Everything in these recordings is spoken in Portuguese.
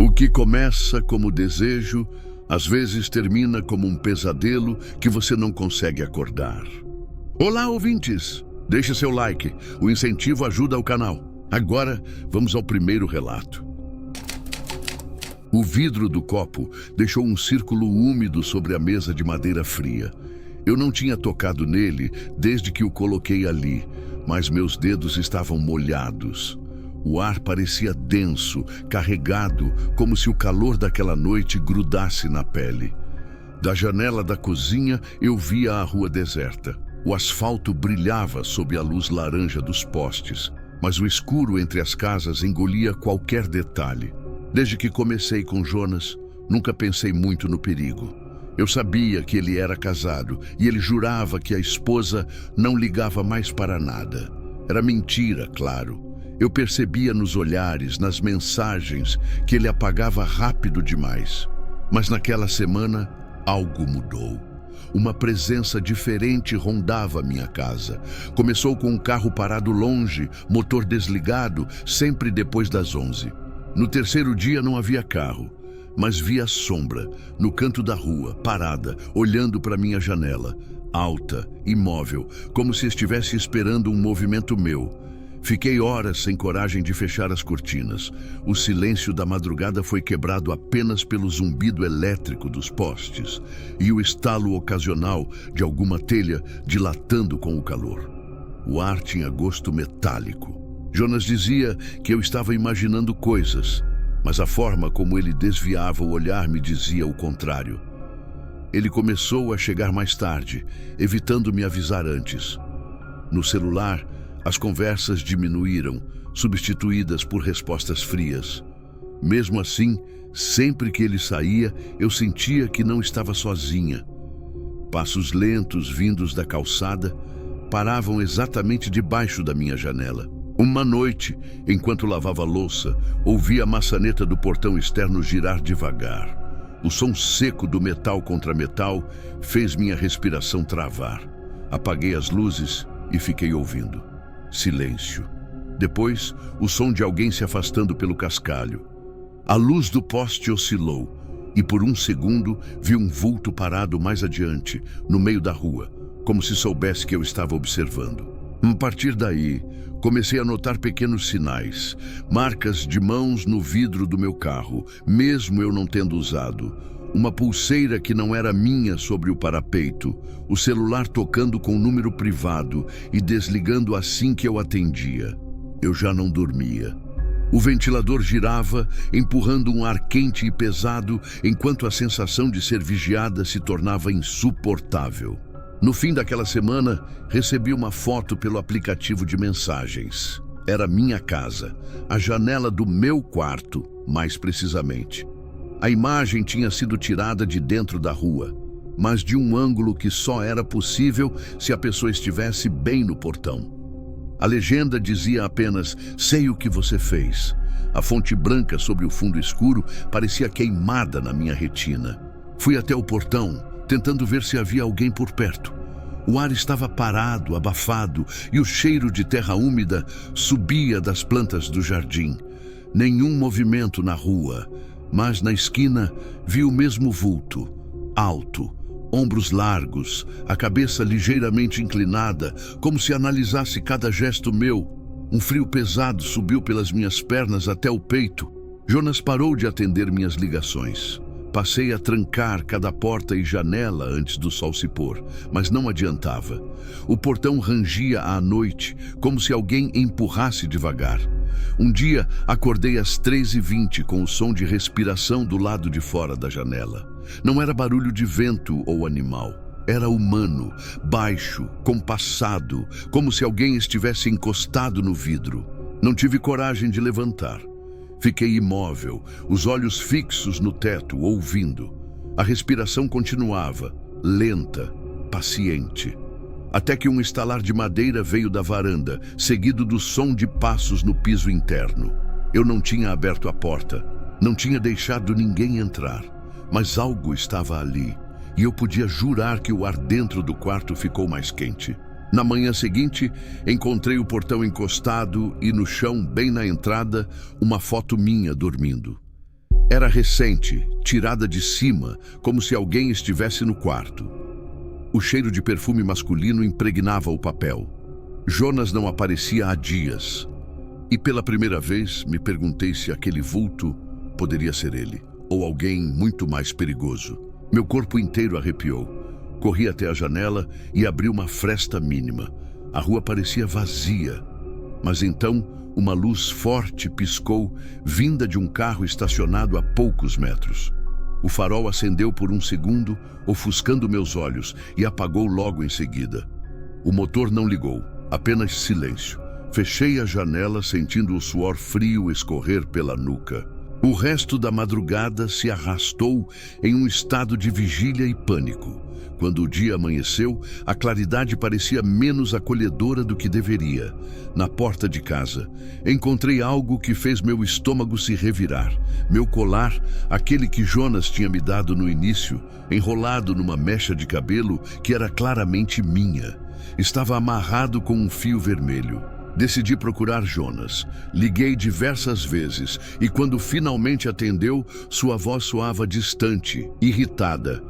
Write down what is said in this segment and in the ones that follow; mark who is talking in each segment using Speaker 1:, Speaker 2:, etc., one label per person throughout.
Speaker 1: O que começa como desejo, às vezes termina como um pesadelo que você não consegue acordar. Olá, ouvintes! Deixe seu like, o incentivo ajuda o canal. Agora, vamos ao primeiro relato. O vidro do copo deixou um círculo úmido sobre a mesa de madeira fria. Eu não tinha tocado nele desde que o coloquei ali, mas meus dedos estavam molhados. O ar parecia denso, carregado, como se o calor daquela noite grudasse na pele. Da janela da cozinha, eu via a rua deserta. O asfalto brilhava sob a luz laranja dos postes, mas o escuro entre as casas engolia qualquer detalhe. Desde que comecei com Jonas, nunca pensei muito no perigo. Eu sabia que ele era casado e ele jurava que a esposa não ligava mais para nada. Era mentira, claro. Eu percebia nos olhares, nas mensagens, que ele apagava rápido demais. Mas naquela semana, algo mudou. Uma presença diferente rondava minha casa. Começou com um carro parado longe, motor desligado, sempre depois das 11. No terceiro dia não havia carro, mas via a sombra, no canto da rua, parada, olhando para minha janela, alta, imóvel, como se estivesse esperando um movimento meu. Fiquei horas sem coragem de fechar as cortinas. O silêncio da madrugada foi quebrado apenas pelo zumbido elétrico dos postes e o estalo ocasional de alguma telha dilatando com o calor. O ar tinha gosto metálico. Jonas dizia que eu estava imaginando coisas, mas a forma como ele desviava o olhar me dizia o contrário. Ele começou a chegar mais tarde, evitando me avisar antes. No celular, as conversas diminuíram, substituídas por respostas frias. Mesmo assim, sempre que ele saía, eu sentia que não estava sozinha. Passos lentos vindos da calçada paravam exatamente debaixo da minha janela. Uma noite, enquanto lavava louça, ouvi a maçaneta do portão externo girar devagar. O som seco do metal contra metal fez minha respiração travar. Apaguei as luzes e fiquei ouvindo. Silêncio. Depois, o som de alguém se afastando pelo cascalho. A luz do poste oscilou e por um segundo vi um vulto parado mais adiante, no meio da rua, como se soubesse que eu estava observando. A partir daí, comecei a notar pequenos sinais, marcas de mãos no vidro do meu carro, mesmo eu não tendo usado. Uma pulseira que não era minha sobre o parapeito, o celular tocando com número privado e desligando assim que eu atendia. Eu já não dormia. O ventilador girava, empurrando um ar quente e pesado, enquanto a sensação de ser vigiada se tornava insuportável. No fim daquela semana, recebi uma foto pelo aplicativo de mensagens. Era minha casa, a janela do meu quarto, mais precisamente. A imagem tinha sido tirada de dentro da rua, mas de um ângulo que só era possível se a pessoa estivesse bem no portão. A legenda dizia apenas: "Sei o que você fez". A fonte branca sobre o fundo escuro parecia queimada na minha retina. Fui até o portão, tentando ver se havia alguém por perto. O ar estava parado, abafado, e o cheiro de terra úmida subia das plantas do jardim. Nenhum movimento na rua. Mas na esquina vi o mesmo vulto, alto, ombros largos, a cabeça ligeiramente inclinada, como se analisasse cada gesto meu. Um frio pesado subiu pelas minhas pernas até o peito. Jonas parou de atender minhas ligações. Passei a trancar cada porta e janela antes do sol se pôr, mas não adiantava. O portão rangia à noite, como se alguém empurrasse devagar. Um dia, acordei às 3h20 com o som de respiração do lado de fora da janela. Não era barulho de vento ou animal. Era humano, baixo, compassado, como se alguém estivesse encostado no vidro. Não tive coragem de levantar. Fiquei imóvel, os olhos fixos no teto, ouvindo. A respiração continuava, lenta, paciente. Até que um estalar de madeira veio da varanda, seguido do som de passos no piso interno. Eu não tinha aberto a porta, não tinha deixado ninguém entrar, mas algo estava ali, e eu podia jurar que o ar dentro do quarto ficou mais quente. Na manhã seguinte, encontrei o portão encostado e no chão, bem na entrada, uma foto minha dormindo. Era recente, tirada de cima, como se alguém estivesse no quarto. O cheiro de perfume masculino impregnava o papel. Jonas não aparecia há dias. E pela primeira vez me perguntei se aquele vulto poderia ser ele, ou alguém muito mais perigoso. Meu corpo inteiro arrepiou. Corri até a janela e abri uma fresta mínima. A rua parecia vazia, mas então uma luz forte piscou, vinda de um carro estacionado a poucos metros. O farol acendeu por um segundo, ofuscando meus olhos, e apagou logo em seguida. O motor não ligou, apenas silêncio. Fechei a janela, sentindo o suor frio escorrer pela nuca. O resto da madrugada se arrastou em um estado de vigília e pânico. Quando o dia amanheceu, a claridade parecia menos acolhedora do que deveria. Na porta de casa, encontrei algo que fez meu estômago se revirar. Meu colar, aquele que Jonas tinha me dado no início, enrolado numa mecha de cabelo que era claramente minha. Estava amarrado com um fio vermelho. Decidi procurar Jonas. Liguei diversas vezes e quando finalmente atendeu, sua voz soava distante, irritada.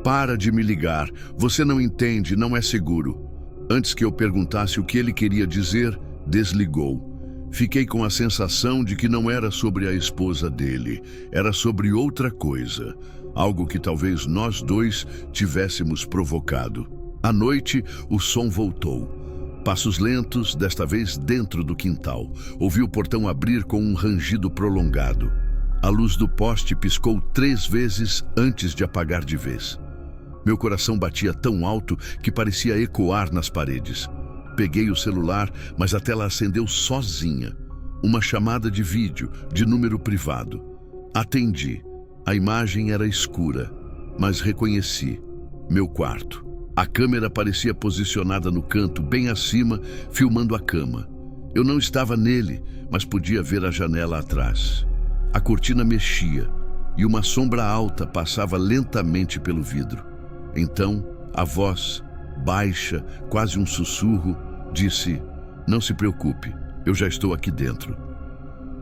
Speaker 1: Para de me ligar, você não entende, não é seguro. Antes que eu perguntasse o que ele queria dizer, desligou. Fiquei com a sensação de que não era sobre a esposa dele, era sobre outra coisa, algo que talvez nós dois tivéssemos provocado. À noite, o som voltou. Passos lentos, desta vez dentro do quintal. Ouvi o portão abrir com um rangido prolongado. A luz do poste piscou 3 vezes antes de apagar de vez. Meu coração batia tão alto que parecia ecoar nas paredes. Peguei o celular, mas a tela acendeu sozinha. Uma chamada de vídeo, de número privado. Atendi. A imagem era escura, mas reconheci. Meu quarto. A câmera parecia posicionada no canto, bem acima, filmando a cama. Eu não estava nele, mas podia ver a janela atrás. A cortina mexia e uma sombra alta passava lentamente pelo vidro. Então, a voz, baixa, quase um sussurro, disse: "Não se preocupe, eu já estou aqui dentro."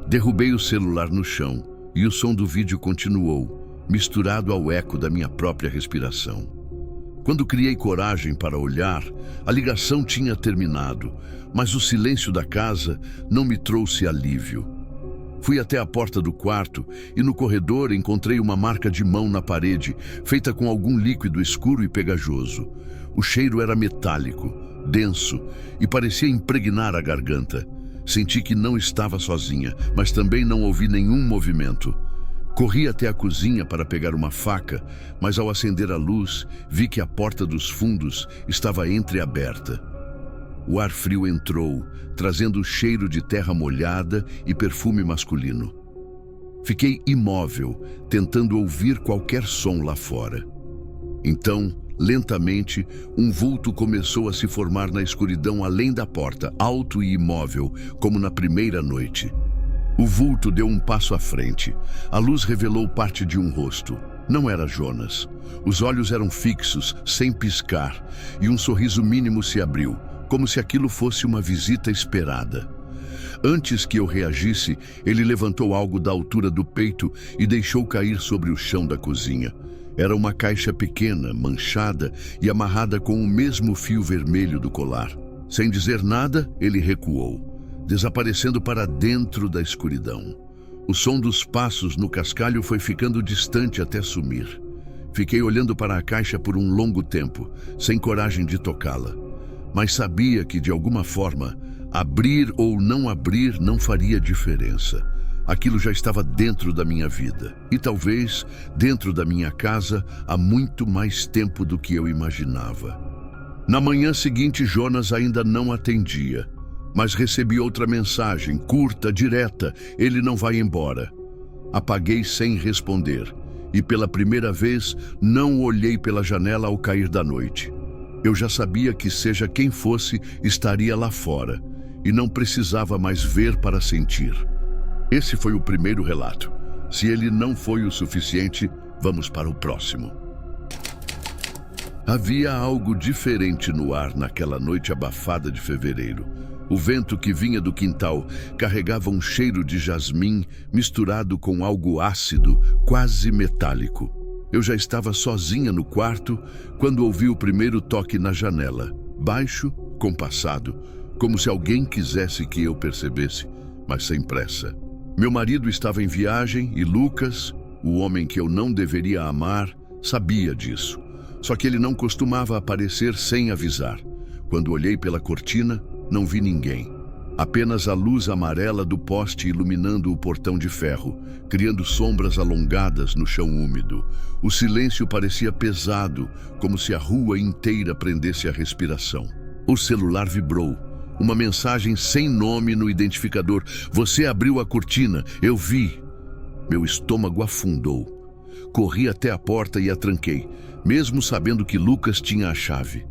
Speaker 1: Derrubei o celular no chão e o som do vídeo continuou, misturado ao eco da minha própria respiração. Quando criei coragem para olhar, a ligação tinha terminado, mas o silêncio da casa não me trouxe alívio. Fui até a porta do quarto e no corredor encontrei uma marca de mão na parede, feita com algum líquido escuro e pegajoso. O cheiro era metálico, denso e parecia impregnar a garganta. Senti que não estava sozinha, mas também não ouvi nenhum movimento. Corri até a cozinha para pegar uma faca, mas ao acender a luz, vi que a porta dos fundos estava entreaberta. O ar frio entrou, trazendo o cheiro de terra molhada e perfume masculino. Fiquei imóvel, tentando ouvir qualquer som lá fora. Então, lentamente, um vulto começou a se formar na escuridão além da porta, alto e imóvel, como na primeira noite. O vulto deu um passo à frente. A luz revelou parte de um rosto. Não era Jonas. Os olhos eram fixos, sem piscar, e um sorriso mínimo se abriu, como se aquilo fosse uma visita esperada. Antes que eu reagisse, ele levantou algo da altura do peito e deixou cair sobre o chão da cozinha. Era uma caixa pequena, manchada e amarrada com o mesmo fio vermelho do colar. Sem dizer nada, ele recuou, desaparecendo para dentro da escuridão. O som dos passos no cascalho foi ficando distante até sumir. Fiquei olhando para a caixa por um longo tempo, sem coragem de tocá-la. Mas sabia que, de alguma forma, abrir ou não abrir não faria diferença. Aquilo já estava dentro da minha vida. E talvez dentro da minha casa há muito mais tempo do que eu imaginava. Na manhã seguinte, Jonas ainda não atendia. Mas recebi outra mensagem, curta, direta: ele não vai embora. Apaguei sem responder, e pela primeira vez não olhei pela janela ao cair da noite. Eu já sabia que, seja quem fosse, estaria lá fora, e não precisava mais ver para sentir. Esse foi o primeiro relato. Se ele não foi o suficiente, vamos para o próximo. Havia algo diferente no ar naquela noite abafada de fevereiro. O vento que vinha do quintal carregava um cheiro de jasmim misturado com algo ácido, quase metálico. Eu já estava sozinha no quarto quando ouvi o primeiro toque na janela, baixo, compassado, como se alguém quisesse que eu percebesse, mas sem pressa. Meu marido estava em viagem e Lucas, o homem que eu não deveria amar, sabia disso. Só que ele não costumava aparecer sem avisar. Quando olhei pela cortina, não vi ninguém. Apenas a luz amarela do poste iluminando o portão de ferro, criando sombras alongadas no chão úmido. O silêncio parecia pesado, como se a rua inteira prendesse a respiração. O celular vibrou. Uma mensagem sem nome no identificador. Você abriu a cortina, eu vi. Meu estômago afundou. Corri até a porta e a tranquei, mesmo sabendo que Lucas tinha a chave.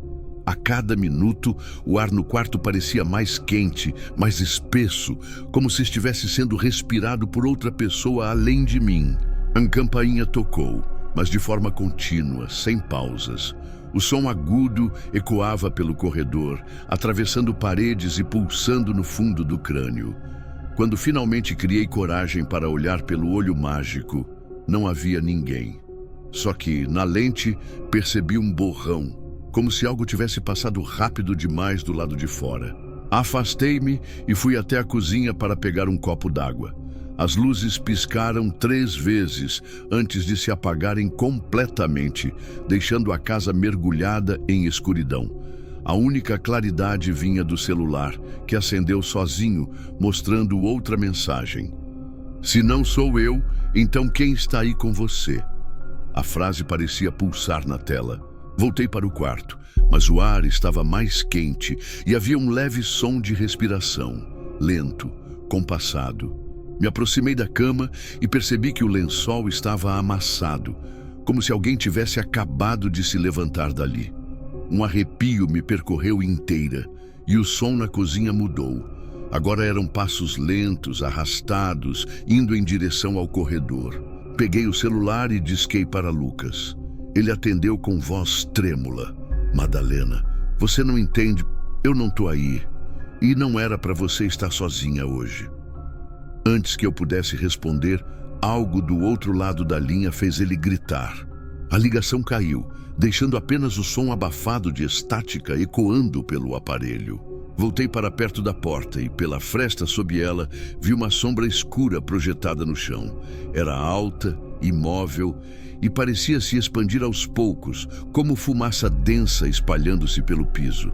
Speaker 1: A cada minuto, o ar no quarto parecia mais quente, mais espesso, como se estivesse sendo respirado por outra pessoa além de mim. A campainha tocou, mas de forma contínua, sem pausas. O som agudo ecoava pelo corredor, atravessando paredes e pulsando no fundo do crânio. Quando finalmente criei coragem para olhar pelo olho mágico, não havia ninguém. Só que, na lente, percebi um borrão, como se algo tivesse passado rápido demais do lado de fora. Afastei-me e fui até a cozinha para pegar um copo d'água. As luzes piscaram 3 vezes antes de se apagarem completamente, deixando a casa mergulhada em escuridão. A única claridade vinha do celular, que acendeu sozinho, mostrando outra mensagem. Se não sou eu, então quem está aí com você? A frase parecia pulsar na tela. Voltei para o quarto, mas o ar estava mais quente e havia um leve som de respiração, lento, compassado. Me aproximei da cama e percebi que o lençol estava amassado, como se alguém tivesse acabado de se levantar dali. Um arrepio me percorreu inteira e o som na cozinha mudou. Agora eram passos lentos, arrastados, indo em direção ao corredor. Peguei o celular e disquei para Lucas. Ele atendeu com voz trêmula. Madalena, você não entende, eu não tô aí. E não era para você estar sozinha hoje. Antes que eu pudesse responder, algo do outro lado da linha fez ele gritar. A ligação caiu, deixando apenas o som abafado de estática ecoando pelo aparelho. Voltei para perto da porta e, pela fresta sob ela, vi uma sombra escura projetada no chão. Era alta, imóvel e parecia se expandir aos poucos, como fumaça densa espalhando-se pelo piso.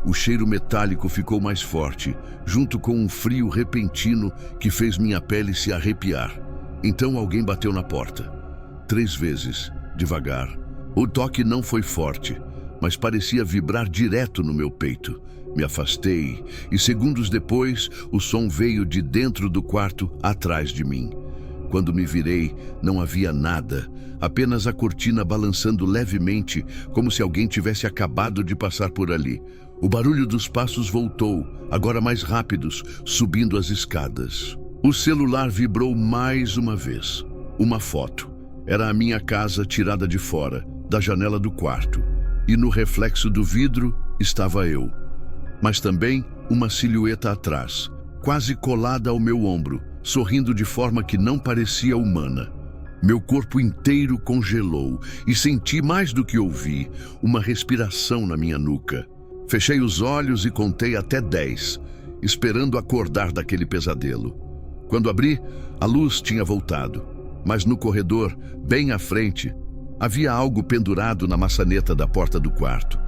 Speaker 1: O cheiro metálico ficou mais forte, junto com um frio repentino que fez minha pele se arrepiar. Então alguém bateu na porta. 3 vezes, devagar. O toque não foi forte, mas parecia vibrar direto no meu peito. Me afastei e segundos depois o som veio de dentro do quarto atrás de mim. Quando me virei, não havia nada, apenas a cortina balançando levemente, como se alguém tivesse acabado de passar por ali. O barulho dos passos voltou, agora mais rápidos, subindo as escadas. O celular vibrou mais uma vez. Uma foto. Era a minha casa tirada de fora, da janela do quarto. E no reflexo do vidro estava eu. Mas também uma silhueta atrás, quase colada ao meu ombro, sorrindo de forma que não parecia humana. Meu corpo inteiro congelou e senti mais do que ouvi, uma respiração na minha nuca. Fechei os olhos e contei até 10, esperando acordar daquele pesadelo. Quando abri, a luz tinha voltado, mas no corredor, bem à frente, havia algo pendurado na maçaneta da porta do quarto.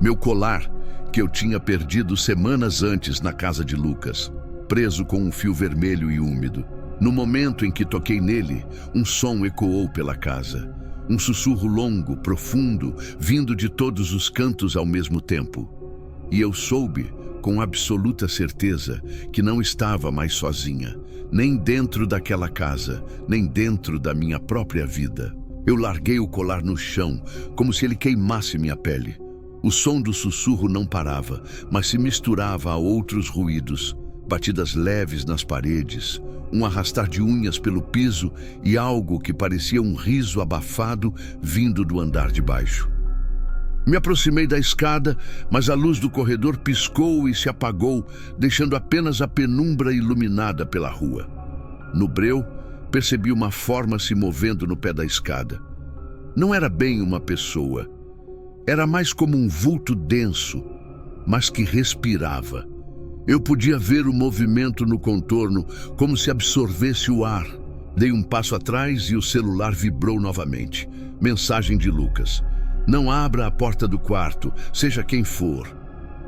Speaker 1: Meu colar, que eu tinha perdido semanas antes na casa de Lucas, preso com um fio vermelho e úmido. No momento em que toquei nele, um som ecoou pela casa. Um sussurro longo, profundo, vindo de todos os cantos ao mesmo tempo. E eu soube, com absoluta certeza, que não estava mais sozinha, nem dentro daquela casa, nem dentro da minha própria vida. Eu larguei o colar no chão, como se ele queimasse minha pele. O som do sussurro não parava, mas se misturava a outros ruídos, batidas leves nas paredes, um arrastar de unhas pelo piso e algo que parecia um riso abafado vindo do andar de baixo. Me aproximei da escada, mas a luz do corredor piscou e se apagou, deixando apenas a penumbra iluminada pela rua. No breu, percebi uma forma se movendo no pé da escada. Não era bem uma pessoa. Era mais como um vulto denso, mas que respirava. Eu podia ver o movimento no contorno, como se absorvesse o ar. Dei um passo atrás e o celular vibrou novamente. Mensagem de Lucas. Não abra a porta do quarto, seja quem for.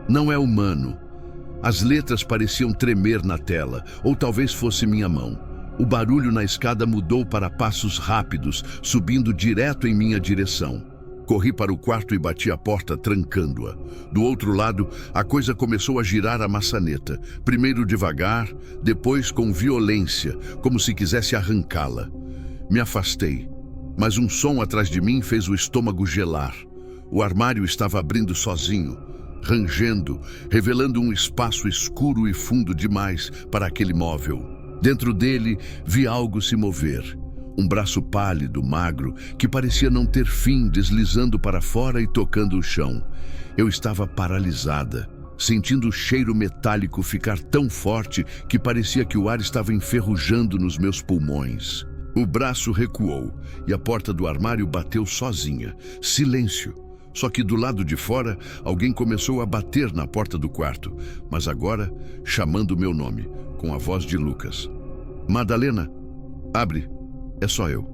Speaker 1: Não é humano. As letras pareciam tremer na tela, ou talvez fosse minha mão. O barulho na escada mudou para passos rápidos, subindo direto em minha direção. Corri para o quarto e bati a porta, trancando-a. Do outro lado, a coisa começou a girar a maçaneta. Primeiro devagar, depois com violência, como se quisesse arrancá-la. Me afastei, mas um som atrás de mim fez o estômago gelar. O armário estava abrindo sozinho, rangendo, revelando um espaço escuro e fundo demais para aquele móvel. Dentro dele, vi algo se mover. Um braço pálido, magro, que parecia não ter fim, deslizando para fora e tocando o chão. Eu estava paralisada, sentindo o cheiro metálico ficar tão forte que parecia que o ar estava enferrujando nos meus pulmões. O braço recuou e a porta do armário bateu sozinha. Silêncio. Só que do lado de fora, alguém começou a bater na porta do quarto, mas agora chamando o meu nome, com a voz de Lucas. Madalena, abre, é só eu.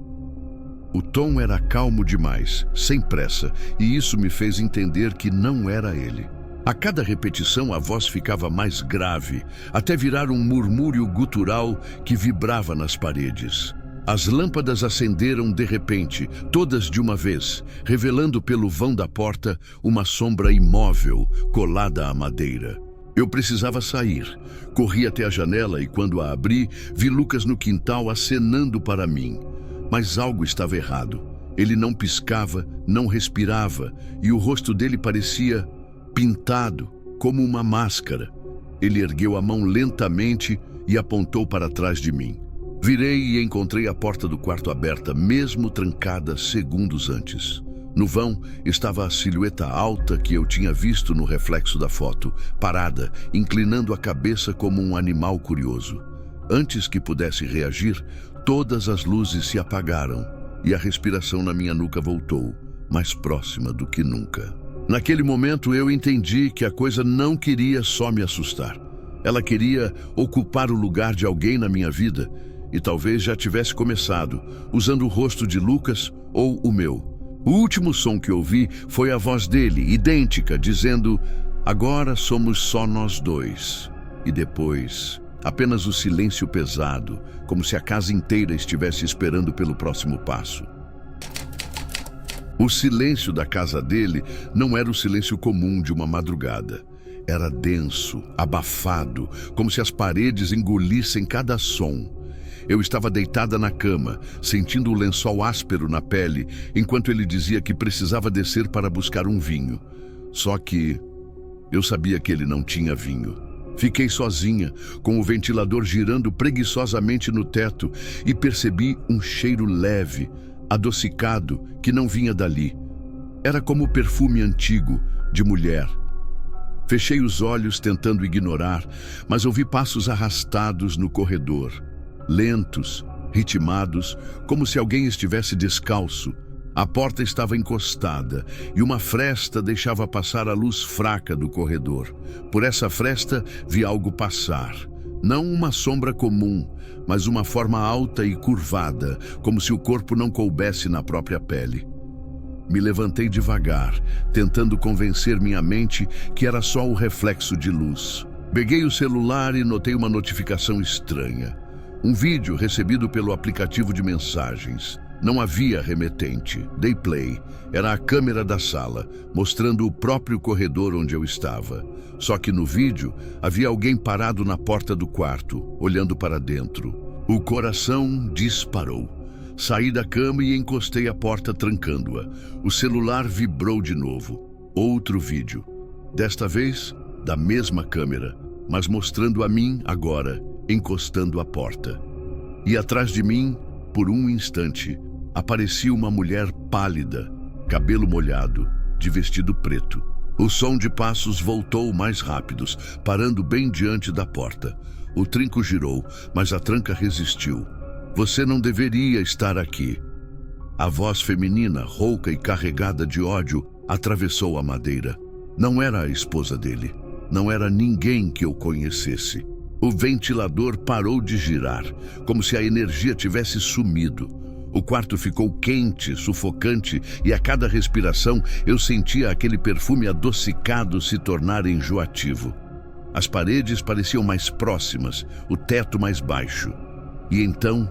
Speaker 1: O tom era calmo demais, sem pressa, e isso me fez entender que não era ele. A cada repetição a voz ficava mais grave, até virar um murmúrio gutural que vibrava nas paredes. As lâmpadas acenderam de repente, todas de uma vez, revelando pelo vão da porta uma sombra imóvel, colada à madeira. Eu precisava sair. Corri até a janela e, quando a abri, vi Lucas no quintal acenando para mim. Mas algo estava errado. Ele não piscava, não respirava, e o rosto dele parecia pintado, como uma máscara. Ele ergueu a mão lentamente e apontou para trás de mim. Virei e encontrei a porta do quarto aberta, mesmo trancada segundos antes. No vão estava a silhueta alta que eu tinha visto no reflexo da foto, parada, inclinando a cabeça como um animal curioso. Antes que pudesse reagir, todas as luzes se apagaram e a respiração na minha nuca voltou, mais próxima do que nunca. Naquele momento eu entendi que a coisa não queria só me assustar. Ela queria ocupar o lugar de alguém na minha vida, e talvez já tivesse começado, usando o rosto de Lucas ou o meu. O último som que ouvi foi a voz dele, idêntica, dizendo: "Agora somos só nós dois." E depois, apenas o silêncio pesado, como se a casa inteira estivesse esperando pelo próximo passo. O silêncio da casa dele não era o silêncio comum de uma madrugada. Era denso, abafado, como se as paredes engolissem cada som. Eu estava deitada na cama, sentindo o lençol áspero na pele, enquanto ele dizia que precisava descer para buscar um vinho. Só que eu sabia que ele não tinha vinho. Fiquei sozinha, com o ventilador girando preguiçosamente no teto, e percebi um cheiro leve, adocicado, que não vinha dali. Era como perfume antigo, de mulher. Fechei os olhos tentando ignorar, mas ouvi passos arrastados no corredor. Lentos, ritmados, como se alguém estivesse descalço. A porta estava encostada e uma fresta deixava passar a luz fraca do corredor. Por essa fresta vi algo passar. Não uma sombra comum, mas uma forma alta e curvada, como se o corpo não coubesse na própria pele. Me levantei devagar, tentando convencer minha mente que era só o reflexo de luz. Peguei o celular e notei uma notificação estranha. Um vídeo recebido pelo aplicativo de mensagens. Não havia remetente. Dei play. Era a câmera da sala, mostrando o próprio corredor onde eu estava. Só que no vídeo havia alguém parado na porta do quarto, olhando para dentro. O coração disparou. Saí da cama e encostei a porta, trancando-a. O celular vibrou de novo. Outro vídeo. Desta vez, da mesma câmera, mas mostrando a mim agora, encostando a porta. E atrás de mim, por um instante, aparecia uma mulher pálida, cabelo molhado, de vestido preto. O som de passos voltou mais rápidos, parando bem diante da porta. O trinco girou, mas a tranca resistiu. Você não deveria estar aqui. A voz feminina, rouca e carregada de ódio, atravessou a madeira. Não era a esposa dele. Não era ninguém que eu conhecesse. O ventilador parou de girar, como se a energia tivesse sumido. O quarto ficou quente, sufocante, e a cada respiração eu sentia aquele perfume adocicado se tornar enjoativo. As paredes pareciam mais próximas, o teto mais baixo. E então,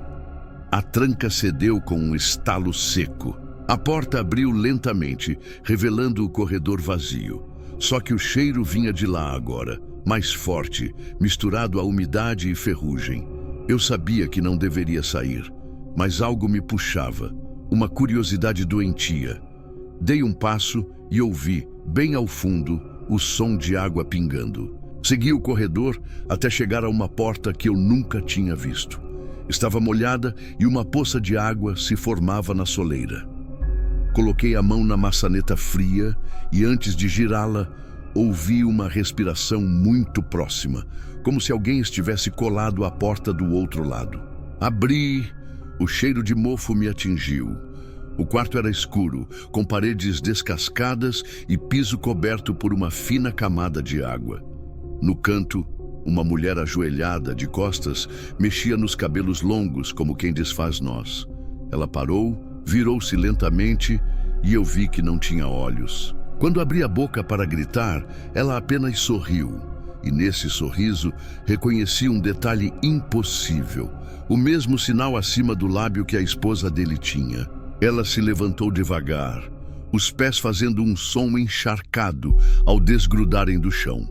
Speaker 1: a tranca cedeu com um estalo seco. A porta abriu lentamente, revelando o corredor vazio. Só que o cheiro vinha de lá agora, mais forte, misturado à umidade e ferrugem. Eu sabia que não deveria sair, mas algo me puxava, uma curiosidade doentia. Dei um passo e ouvi, bem ao fundo, o som de água pingando. Segui o corredor até chegar a uma porta que eu nunca tinha visto. Estava molhada e uma poça de água se formava na soleira. Coloquei a mão na maçaneta fria e, antes de girá-la, ouvi uma respiração muito próxima, como se alguém estivesse colado à porta do outro lado. Abri, o cheiro de mofo me atingiu. O quarto era escuro, com paredes descascadas e piso coberto por uma fina camada de água. No canto, uma mulher ajoelhada, de costas, mexia nos cabelos longos como quem desfaz nós. Ela parou, virou-se lentamente e eu vi que não tinha olhos. Quando abri a boca para gritar, ela apenas sorriu. E nesse sorriso, reconheci um detalhe impossível. O mesmo sinal acima do lábio que a esposa dele tinha. Ela se levantou devagar, os pés fazendo um som encharcado ao desgrudarem do chão.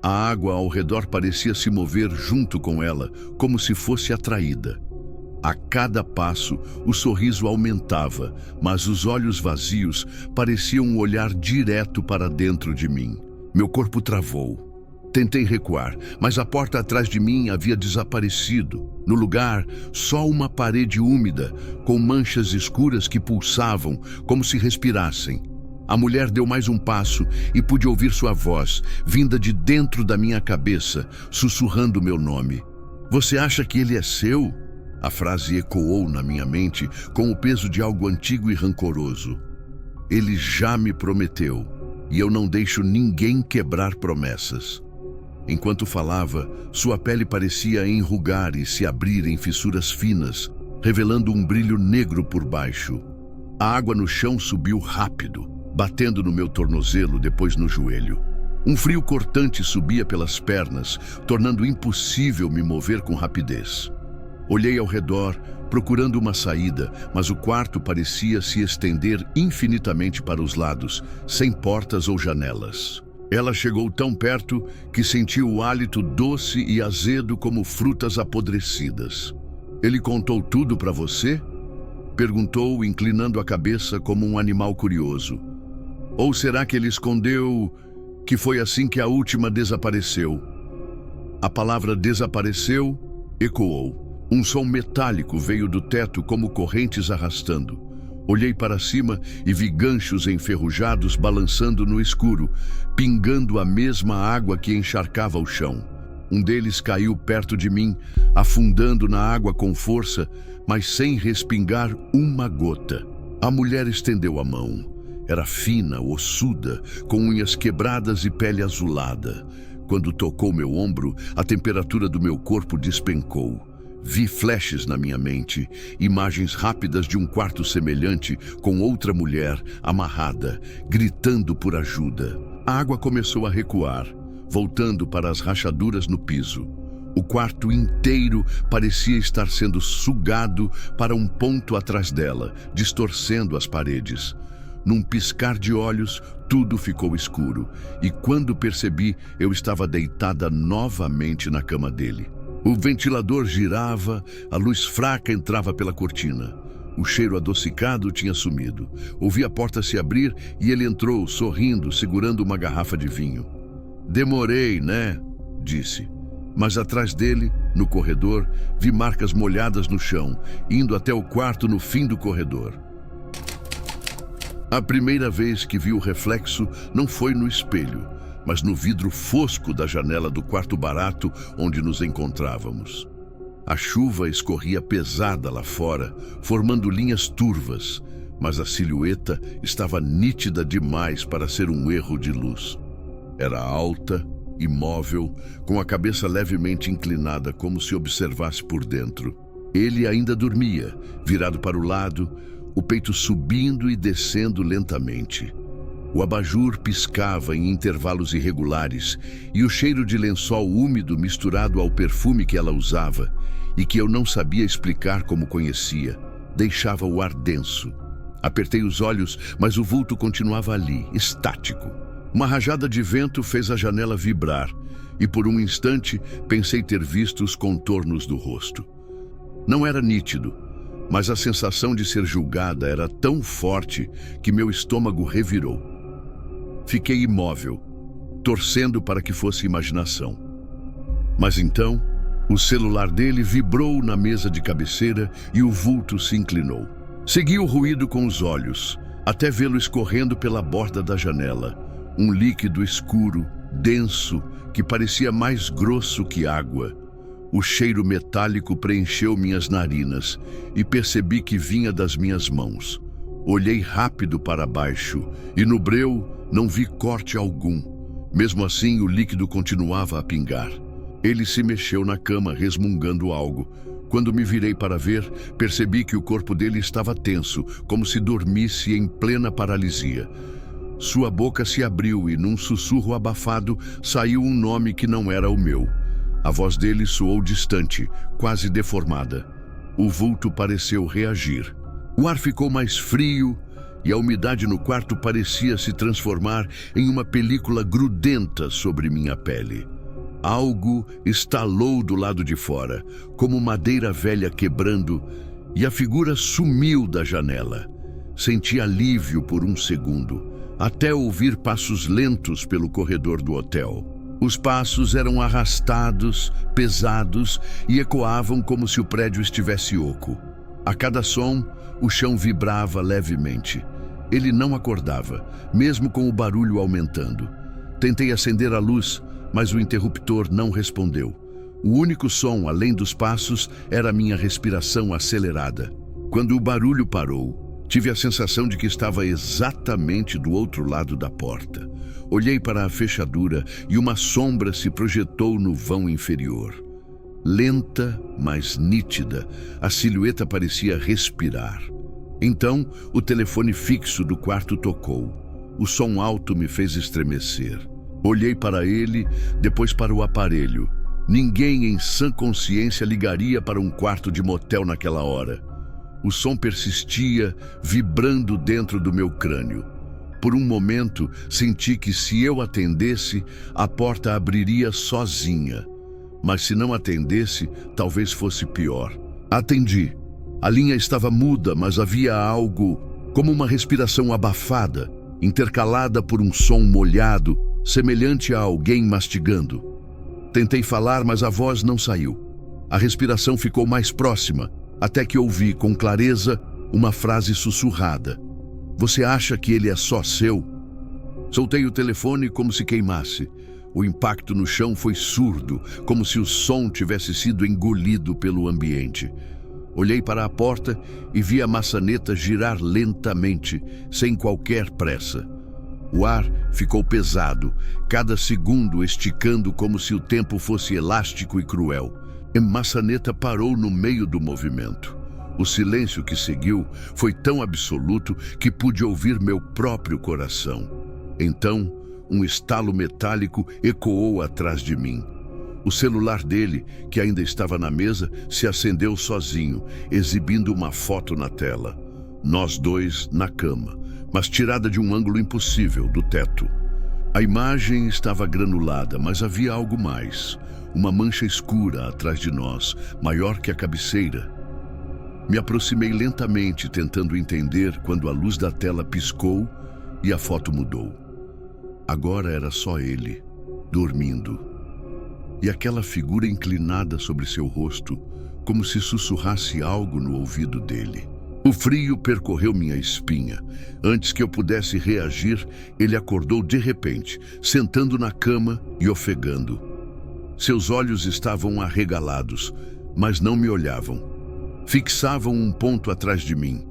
Speaker 1: A água ao redor parecia se mover junto com ela, como se fosse atraída. A cada passo, o sorriso aumentava, mas os olhos vazios pareciam olhar direto para dentro de mim. Meu corpo travou. Tentei recuar, mas a porta atrás de mim havia desaparecido. No lugar, só uma parede úmida, com manchas escuras que pulsavam, como se respirassem. A mulher deu mais um passo e pude ouvir sua voz, vinda de dentro da minha cabeça, sussurrando meu nome. Você acha que ele é seu? A frase ecoou na minha mente com o peso de algo antigo e rancoroso. Ele já me prometeu, e eu não deixo ninguém quebrar promessas. Enquanto falava, sua pele parecia enrugar e se abrir em fissuras finas, revelando um brilho negro por baixo. A água no chão subiu rápido, batendo no meu tornozelo, depois no joelho. Um frio cortante subia pelas pernas, tornando impossível me mover com rapidez. Olhei ao redor, procurando uma saída, mas o quarto parecia se estender infinitamente para os lados, sem portas ou janelas. Ela chegou tão perto que senti o hálito doce e azedo como frutas apodrecidas. Ele contou tudo para você? Perguntou, inclinando a cabeça como um animal curioso. Ou será que ele escondeu que foi assim que a última desapareceu? A palavra desapareceu ecoou. Um som metálico veio do teto como correntes arrastando. Olhei para cima e vi ganchos enferrujados balançando no escuro, pingando a mesma água que encharcava o chão. Um deles caiu perto de mim, afundando na água com força, mas sem respingar uma gota. A mulher estendeu a mão. Era fina, ossuda, com unhas quebradas e pele azulada. Quando tocou meu ombro, a temperatura do meu corpo despencou. Vi flashes na minha mente, imagens rápidas de um quarto semelhante com outra mulher amarrada, gritando por ajuda. A água começou a recuar, voltando para as rachaduras no piso. O quarto inteiro parecia estar sendo sugado para um ponto atrás dela, distorcendo as paredes. Num piscar de olhos, tudo ficou escuro, e quando percebi, eu estava deitada novamente na cama dele. O ventilador girava, a luz fraca entrava pela cortina. O cheiro adocicado tinha sumido. Ouvi a porta se abrir e ele entrou, sorrindo, segurando uma garrafa de vinho. Demorei, né? Disse. Mas atrás dele, no corredor, vi marcas molhadas no chão, indo até o quarto no fim do corredor. A primeira vez que vi o reflexo não foi no espelho, mas no vidro fosco da janela do quarto barato onde nos encontrávamos. A chuva escorria pesada lá fora, formando linhas turvas, mas a silhueta estava nítida demais para ser um erro de luz. Era alta, imóvel, com a cabeça levemente inclinada como se observasse por dentro. Ele ainda dormia, virado para o lado, o peito subindo e descendo lentamente. O abajur piscava em intervalos irregulares e o cheiro de lençol úmido misturado ao perfume que ela usava e que eu não sabia explicar como conhecia, deixava o ar denso. Apertei os olhos, mas o vulto continuava ali, estático. Uma rajada de vento fez a janela vibrar e por um instante pensei ter visto os contornos do rosto. Não era nítido, mas a sensação de ser julgada era tão forte que meu estômago revirou. Fiquei imóvel, torcendo para que fosse imaginação. Mas então, o celular dele vibrou na mesa de cabeceira e o vulto se inclinou. Segui o ruído com os olhos, até vê-lo escorrendo pela borda da janela. Um líquido escuro, denso, que parecia mais grosso que água. O cheiro metálico preencheu minhas narinas e percebi que vinha das minhas mãos. Olhei rápido para baixo e no breu não vi corte algum. Mesmo assim, o líquido continuava a pingar. Ele se mexeu na cama, resmungando algo. Quando me virei para ver, percebi que o corpo dele estava tenso, como se dormisse em plena paralisia. Sua boca se abriu e, num sussurro abafado, saiu um nome que não era o meu. A voz dele soou distante, quase deformada. O vulto pareceu reagir. O ar ficou mais frio e a umidade no quarto parecia se transformar em uma película grudenta sobre minha pele. Algo estalou do lado de fora, como madeira velha quebrando, e a figura sumiu da janela. Senti alívio por um segundo, até ouvir passos lentos pelo corredor do hotel. Os passos eram arrastados, pesados e ecoavam como se o prédio estivesse oco. A cada som, o chão vibrava levemente. Ele não acordava, mesmo com o barulho aumentando. Tentei acender a luz, mas o interruptor não respondeu. O único som, além dos passos, era minha respiração acelerada. Quando o barulho parou, tive a sensação de que estava exatamente do outro lado da porta. Olhei para a fechadura e uma sombra se projetou no vão inferior. Lenta, mas nítida, a silhueta parecia respirar. Então, o telefone fixo do quarto tocou. O som alto me fez estremecer. Olhei para ele, depois para o aparelho. Ninguém em sã consciência ligaria para um quarto de motel naquela hora. O som persistia, vibrando dentro do meu crânio. Por um momento, senti que se eu atendesse, a porta abriria sozinha. Mas se não atendesse, talvez fosse pior. Atendi. A linha estava muda, mas havia algo, como uma respiração abafada, intercalada por um som molhado, semelhante a alguém mastigando. Tentei falar, mas a voz não saiu. A respiração ficou mais próxima, até que ouvi com clareza uma frase sussurrada. Você acha que ele é só seu? Soltei o telefone como se queimasse. O impacto no chão foi surdo, como se o som tivesse sido engolido pelo ambiente. Olhei para a porta e vi a maçaneta girar lentamente, sem qualquer pressa. O ar ficou pesado, cada segundo esticando como se o tempo fosse elástico e cruel. A maçaneta parou no meio do movimento. O silêncio que seguiu foi tão absoluto que pude ouvir meu próprio coração. Então, um estalo metálico ecoou atrás de mim. O celular dele, que ainda estava na mesa, se acendeu sozinho, exibindo uma foto na tela. Nós dois na cama, mas tirada de um ângulo impossível, do teto. A imagem estava granulada, mas havia algo mais. Uma mancha escura atrás de nós, maior que a cabeceira. Me aproximei lentamente, tentando entender quando a luz da tela piscou e a foto mudou. Agora era só ele, dormindo. E aquela figura inclinada sobre seu rosto, como se sussurrasse algo no ouvido dele. O frio percorreu minha espinha. Antes que eu pudesse reagir, ele acordou de repente, sentando na cama e ofegando. Seus olhos estavam arregalados, mas não me olhavam. Fixavam um ponto atrás de mim.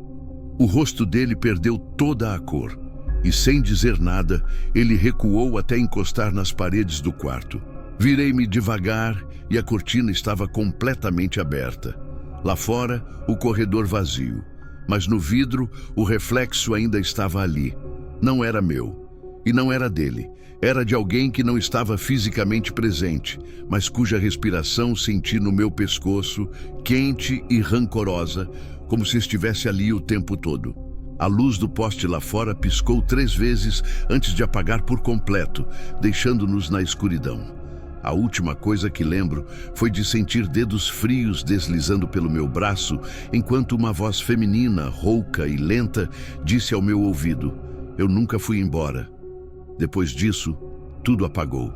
Speaker 1: O rosto dele perdeu toda a cor, e sem dizer nada, ele recuou até encostar nas paredes do quarto. Virei-me devagar e a cortina estava completamente aberta. Lá fora, o corredor vazio. Mas no vidro, o reflexo ainda estava ali. Não era meu. E não era dele. Era de alguém que não estava fisicamente presente, mas cuja respiração senti no meu pescoço, quente e rancorosa, como se estivesse ali o tempo todo. A luz do poste lá fora piscou 3 vezes antes de apagar por completo, deixando-nos na escuridão. A última coisa que lembro foi de sentir dedos frios deslizando pelo meu braço, enquanto uma voz feminina, rouca e lenta, disse ao meu ouvido: "Eu nunca fui embora." Depois disso, tudo apagou.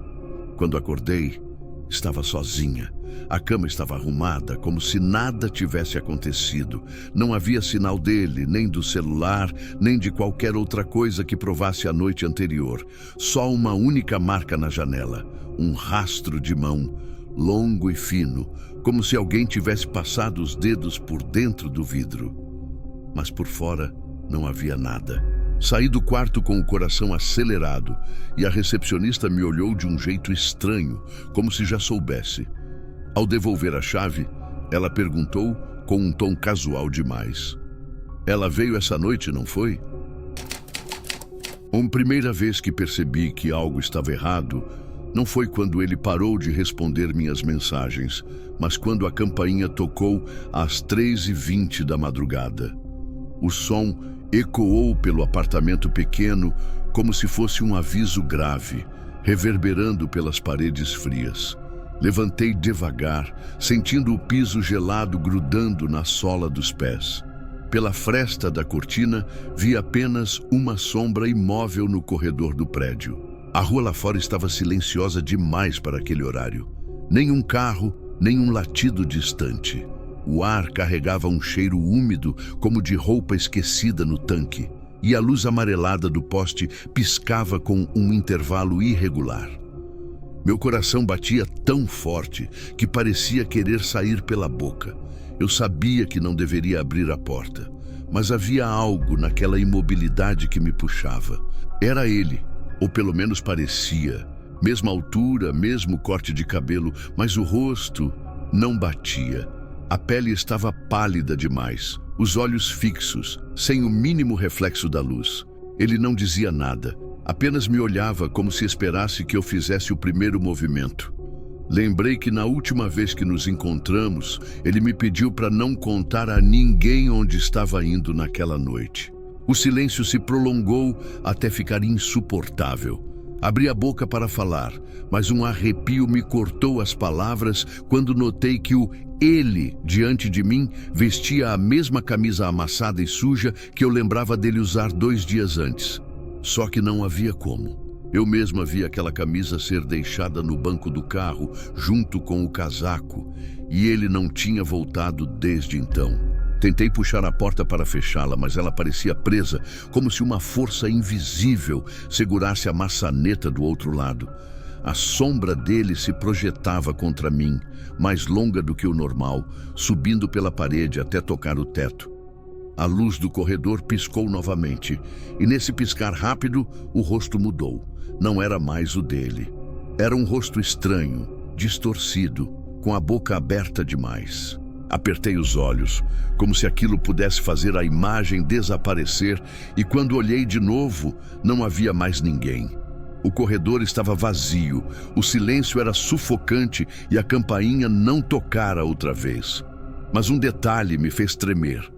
Speaker 1: Quando acordei, estava sozinha. A cama estava arrumada, como se nada tivesse acontecido. Não havia sinal dele, nem do celular, nem de qualquer outra coisa que provasse a noite anterior. Só uma única marca na janela, um rastro de mão, longo e fino, como se alguém tivesse passado os dedos por dentro do vidro. Mas por fora não havia nada. Saí do quarto com o coração acelerado e a recepcionista me olhou de um jeito estranho, como se já soubesse. Ao devolver a chave, ela perguntou com um tom casual demais: "Ela veio essa noite, não foi?" A primeira vez que percebi que algo estava errado não foi quando ele parou de responder minhas mensagens, mas quando a campainha tocou às 3h20 da madrugada. O som ecoou pelo apartamento pequeno como se fosse um aviso grave, reverberando pelas paredes frias. Levantei devagar, sentindo o piso gelado grudando na sola dos pés. Pela fresta da cortina, vi apenas uma sombra imóvel no corredor do prédio. A rua lá fora estava silenciosa demais para aquele horário. Nenhum carro, nenhum latido distante. O ar carregava um cheiro úmido, como de roupa esquecida no tanque, e a luz amarelada do poste piscava com um intervalo irregular. Meu coração batia tão forte que parecia querer sair pela boca. Eu sabia que não deveria abrir a porta, mas havia algo naquela imobilidade que me puxava. Era ele, ou pelo menos parecia. Mesma altura, mesmo corte de cabelo, mas o rosto não batia. A pele estava pálida demais, os olhos fixos, sem o mínimo reflexo da luz. Ele não dizia nada, apenas me olhava como se esperasse que eu fizesse o primeiro movimento. Lembrei que na última vez que nos encontramos, ele me pediu para não contar a ninguém onde estava indo naquela noite. O silêncio se prolongou até ficar insuportável. Abri a boca para falar, mas um arrepio me cortou as palavras quando notei que ele, diante de mim, vestia a mesma camisa amassada e suja que eu lembrava dele usar 2 dias antes. Só que não havia como. Eu mesma vi aquela camisa ser deixada no banco do carro, junto com o casaco, e ele não tinha voltado desde então. Tentei puxar a porta para fechá-la, mas ela parecia presa, como se uma força invisível segurasse a maçaneta do outro lado. A sombra dele se projetava contra mim, mais longa do que o normal, subindo pela parede até tocar o teto. A luz do corredor piscou novamente, e nesse piscar rápido, o rosto mudou. Não era mais o dele. Era um rosto estranho, distorcido, com a boca aberta demais. Apertei os olhos, como se aquilo pudesse fazer a imagem desaparecer, e quando olhei de novo, não havia mais ninguém. O corredor estava vazio, o silêncio era sufocante e a campainha não tocara outra vez. Mas um detalhe me fez tremer.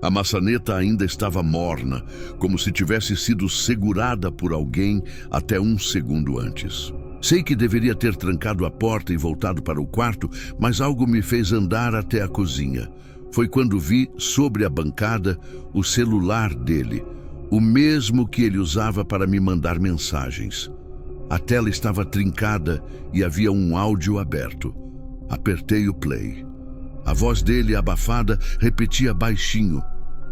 Speaker 1: A maçaneta ainda estava morna, como se tivesse sido segurada por alguém até 1 segundo antes. Sei que deveria ter trancado a porta e voltado para o quarto, mas algo me fez andar até a cozinha. Foi quando vi, sobre a bancada, o celular dele, o mesmo que ele usava para me mandar mensagens. A tela estava trincada e havia um áudio aberto. Apertei o play. A voz dele, abafada, repetia baixinho: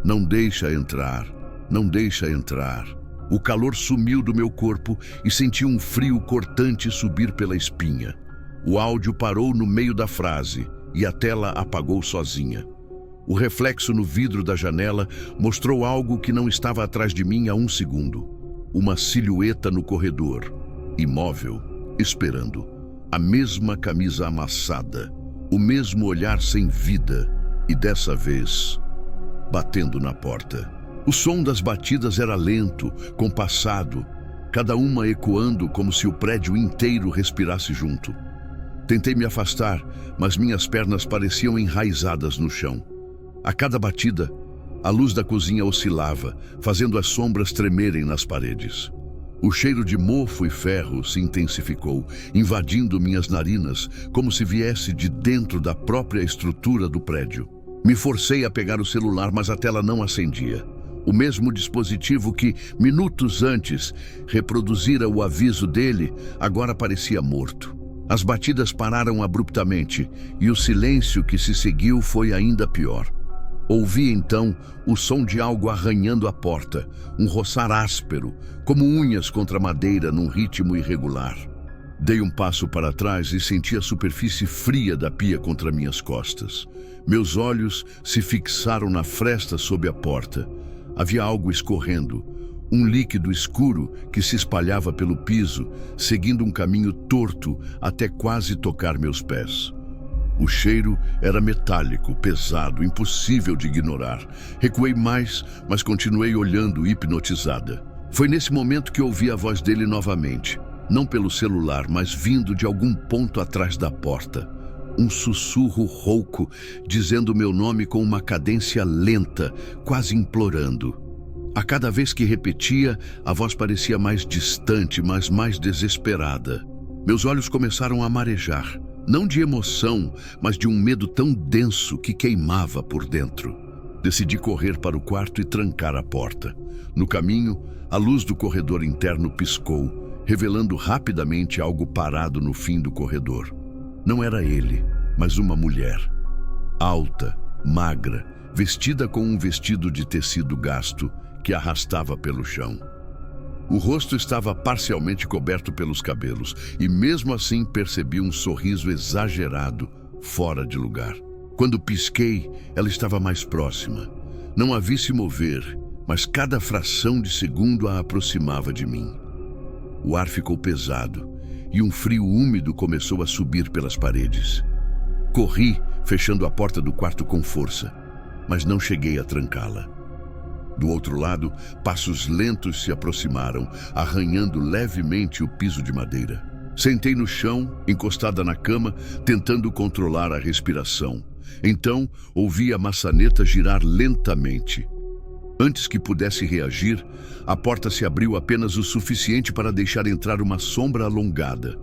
Speaker 1: Não deixa entrar, não deixa entrar. O calor sumiu do meu corpo e senti um frio cortante subir pela espinha. O áudio parou no meio da frase e a tela apagou sozinha. O reflexo no vidro da janela mostrou algo que não estava atrás de mim há um segundo. Uma silhueta no corredor, imóvel, esperando. A mesma camisa amassada, o mesmo olhar sem vida e dessa vez, batendo na porta. O som das batidas era lento, compassado, cada uma ecoando como se o prédio inteiro respirasse junto. Tentei me afastar, mas minhas pernas pareciam enraizadas no chão. A cada batida, a luz da cozinha oscilava, fazendo as sombras tremerem nas paredes. O cheiro de mofo e ferro se intensificou, invadindo minhas narinas, como se viesse de dentro da própria estrutura do prédio. Me forcei a pegar o celular, mas a tela não acendia. O mesmo dispositivo que, minutos antes, reproduzira o aviso dele, agora parecia morto. As batidas pararam abruptamente e o silêncio que se seguiu foi ainda pior. Ouvi então o som de algo arranhando a porta, um roçar áspero, como unhas contra madeira num ritmo irregular. Dei um passo para trás e senti a superfície fria da pia contra minhas costas. Meus olhos se fixaram na fresta sob a porta. Havia algo escorrendo, um líquido escuro que se espalhava pelo piso, seguindo um caminho torto até quase tocar meus pés. O cheiro era metálico, pesado, impossível de ignorar. Recuei mais, mas continuei olhando hipnotizada. Foi nesse momento que ouvi a voz dele novamente. Não pelo celular, mas vindo de algum ponto atrás da porta. Um sussurro rouco, dizendo meu nome com uma cadência lenta, quase implorando. A cada vez que repetia, a voz parecia mais distante, mas mais desesperada. Meus olhos começaram a marejar. Não de emoção, mas de um medo tão denso que queimava por dentro. Decidi correr para o quarto e trancar a porta. No caminho, a luz do corredor interno piscou, revelando rapidamente algo parado no fim do corredor. Não era ele, mas uma mulher. Alta, magra, vestida com um vestido de tecido gasto que arrastava pelo chão. O rosto estava parcialmente coberto pelos cabelos e mesmo assim percebi um sorriso exagerado, fora de lugar. Quando pisquei, ela estava mais próxima. Não a vi se mover, mas cada fração de segundo a aproximava de mim. O ar ficou pesado e um frio úmido começou a subir pelas paredes. Corri, fechando a porta do quarto com força, mas não cheguei a trancá-la. Do outro lado, passos lentos se aproximaram, arranhando levemente o piso de madeira. Sentei no chão, encostada na cama, tentando controlar a respiração. Então, ouvi a maçaneta girar lentamente. Antes que pudesse reagir, a porta se abriu apenas o suficiente para deixar entrar uma sombra alongada.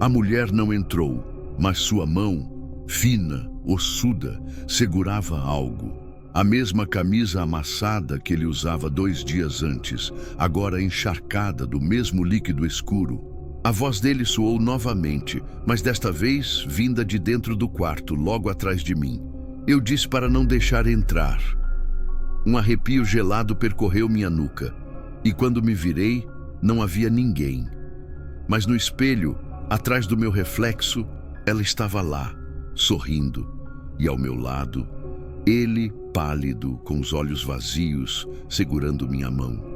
Speaker 1: A mulher não entrou, mas sua mão, fina, ossuda, segurava algo. A mesma camisa amassada que ele usava 2 dias antes, agora encharcada do mesmo líquido escuro. A voz dele soou novamente, mas desta vez vinda de dentro do quarto, logo atrás de mim. Eu disse para não deixar entrar. Um arrepio gelado percorreu minha nuca, e quando me virei, não havia ninguém. Mas no espelho, atrás do meu reflexo, ela estava lá, sorrindo, e ao meu lado, ele, pálido, com os olhos vazios, segurando minha mão.